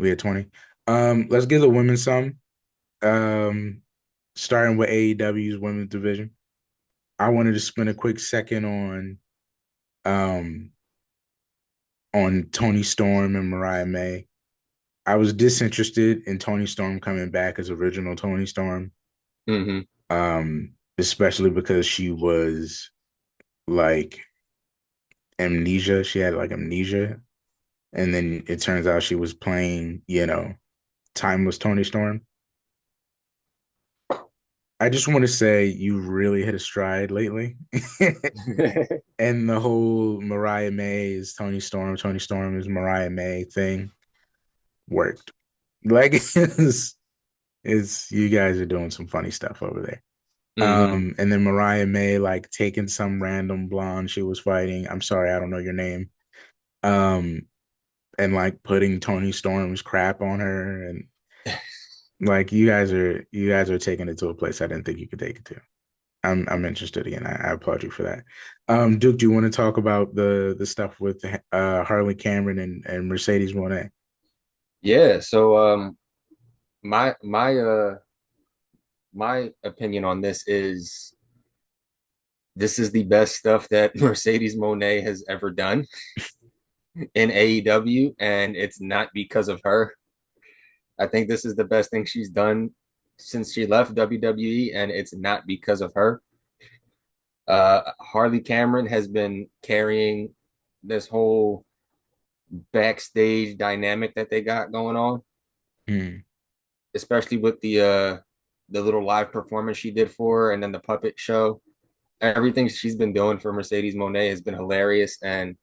We had 20. Let's give the women some. Um, Starting with AEW's women's division. I wanted to spend a quick second um on Toni Storm and Mariah May. I was disinterested in Toni Storm coming back as original Toni Storm. Hmm. Especially because she was like amnesia. She had like amnesia. And then it turns out she was playing, timeless Toni Storm. I just want to say you really hit a stride lately. And the whole Mariah May is Toni Storm is Mariah May thing worked. Like it's you guys are doing some funny stuff over there. Hmm. And then Mariah May like taking some random blonde she was fighting. I'm sorry, I don't know your name. Um, and like putting Toni Storm's crap on her, and like you guys are taking it to a place I didn't think you could take it to. I'm interested again. I applaud you for that. Duke, do you want to talk about the stuff with Harley Cameron and Mercedes Monet? Yeah. So my opinion on this is the best stuff that Mercedes Monet has ever done in AEW, and it's not because of her. I think this is the best thing she's done since she left WWE, and it's not because of her. Harley Cameron has been carrying this whole backstage dynamic that they got going on, Hmm. especially with the little live performance she did for her, and then the puppet show. Everything she's been doing for Mercedes Monet has been hilarious, and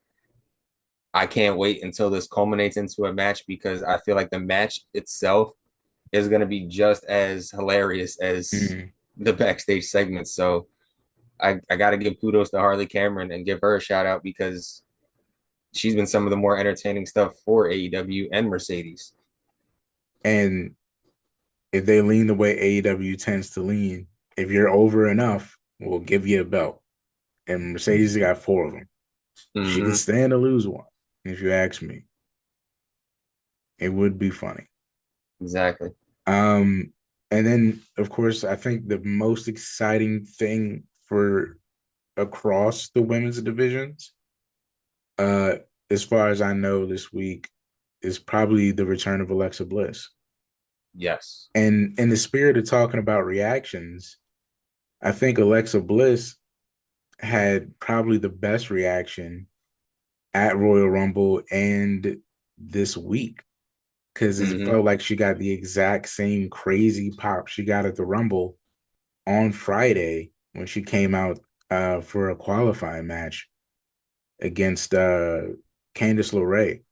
I can't wait until this culminates into a match because I feel like the match itself is going to be just as hilarious as Hmm. the backstage segments. So I got to give kudos to Harley Cameron and give her a shout out because she's been some of the more entertaining stuff for AEW and Mercedes. And if they lean the way AEW tends to lean, if you're over enough, we'll give you a belt. And Mercedes got four of them. She can Hmm. stand to lose one. If you ask me, it would be funny. Exactly. Um, and then, of course, I think the most exciting thing for across the women's divisions, uh, as far as I know this week, is probably the return of Alexa Bliss. Yes. And in the spirit of talking about reactions, I think Alexa Bliss had probably the best reaction at Royal Rumble and this week because it Hmm. felt like she got the exact same crazy pop she got at the Rumble on Friday when she came out for a qualifying match against Candice LeRae.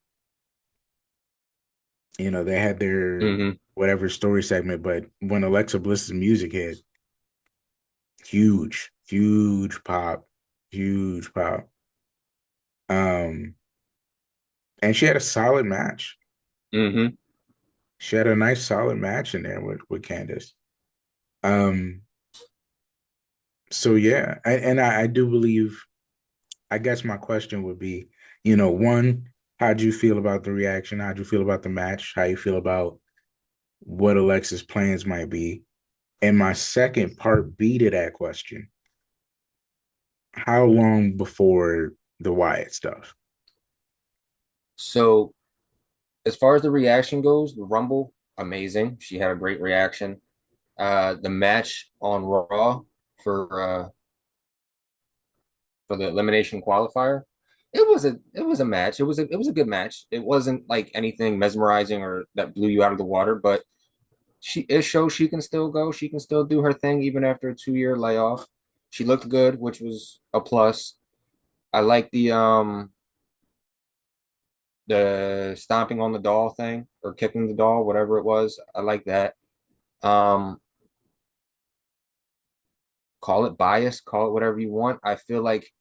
They had their Hmm. whatever story segment, but when Alexa Bliss's music hit, huge, huge pop, huge pop. Um, and she had a solid match. Hmm. She had a nice solid match in there with Candice. Um, so yeah, I do believe. I guess my question would be, one, how'd you feel about the reaction? How'd you feel about the match? How you feel about what Alexa's plans might be? And my second part B to that question, how long before the Wyatt stuff? So as far as the reaction goes, the Rumble, amazing. She had a great reaction. The match on Raw for uh for the elimination qualifier, it was a match. It was a good match. It wasn't like anything mesmerizing or that blew you out of the water, but it shows she can still go. She can still do her thing even after a 2 year layoff. She looked good, which was a plus. I like the stomping on the doll thing or kicking the doll, whatever it was. I like that. Um, Call it bias, call it whatever you want. I feel like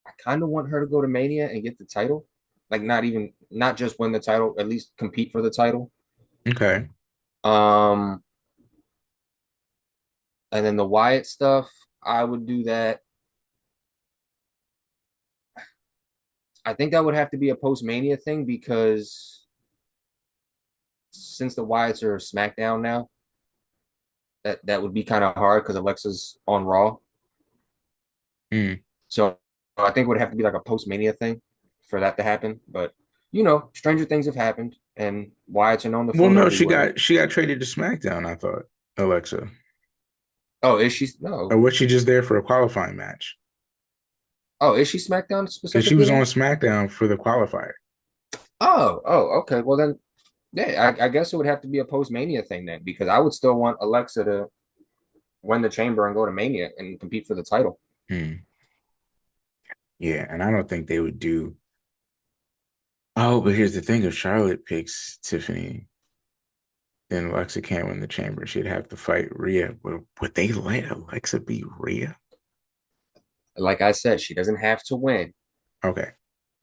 I kind of want her to go to Mania and get the title. Like not just win the title, at least compete for the title. Okay. Um, and then the Wyatt stuff, I would do that. I think that would have to be a post Mania thing because since the Wyatts are SmackDown now, that would be kind of hard because Alexa's on Raw. Mm. So I think it would have to be like a post Mania thing for that to happen. But stranger things have happened, and Wyatts are known to Well, float no, everywhere. she got traded to SmackDown, I thought, Alexa. Oh, is she? No. Or was she just there for a qualifying match? Oh, is she SmackDown Because she specifically was on now? SmackDown for the qualifier. Oh, okay. Well then, yeah, I guess it would have to be a post Mania thing then, because I would still want Alexa to win the Chamber and go to Mania and compete for the title. Hmm. Yeah, and I don't think they would do. Oh, but here's the thing: if Charlotte picks Tiffany, then Alexa can't win the Chamber. She'd have to fight Rhea. Would they let Alexa beat Rhea? Like I said, she doesn't have to win. Okay.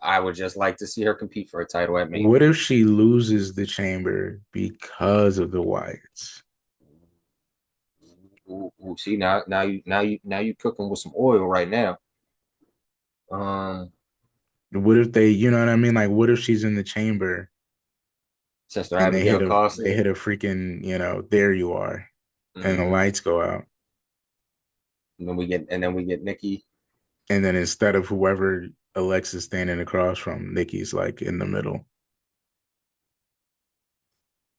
I would just like to see her compete for a title at Mania. What if she loses the Chamber because of the Wyatts? Ooh, see now you cooking with some oil right now. Um, What if they, you know what I mean? Like, what if she's in the Chamber Sister and Abigail Carlson. they hit a freaking, there you are, and the Hmm. lights go out, And then we get Nikki. and then instead of whoever Alexa's standing across from, Nikki's like in the middle,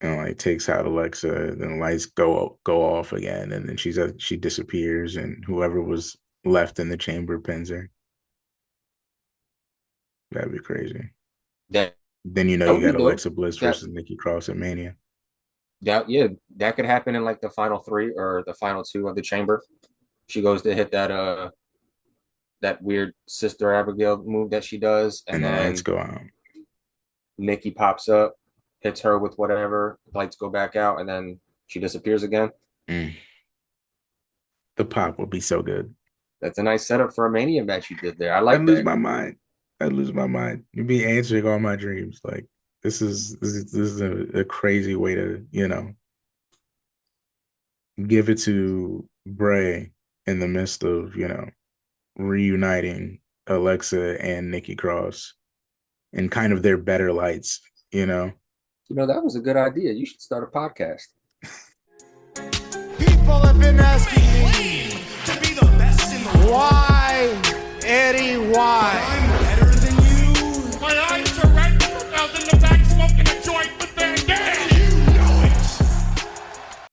and like takes out Alexa, then the lights go off again, and then she disappears, and whoever was left in the chamber pins her. That'd be crazy. That Then that you would be got dope. Alexa Bliss That versus Nikki Cross at Mania. that yeah, that could happen in like the final three or the final two of the Chamber. She goes to hit that weird Sister Abigail move that she does, and And the lights then go out. Nikki pops up, hits her with whatever, lights go back out, and then she disappears again. Mm. The pop would be so good. That's a nice setup for a Mania match you did there. I I'd like lose that. my mind. I'd lose my mind. You'd be answering all my dreams. Like this is a crazy way to, give it to Bray in the midst of, reuniting Alexa and Nikki Cross and kind of their better lights, you know. That was a good idea. You should start a podcast. People have been asking me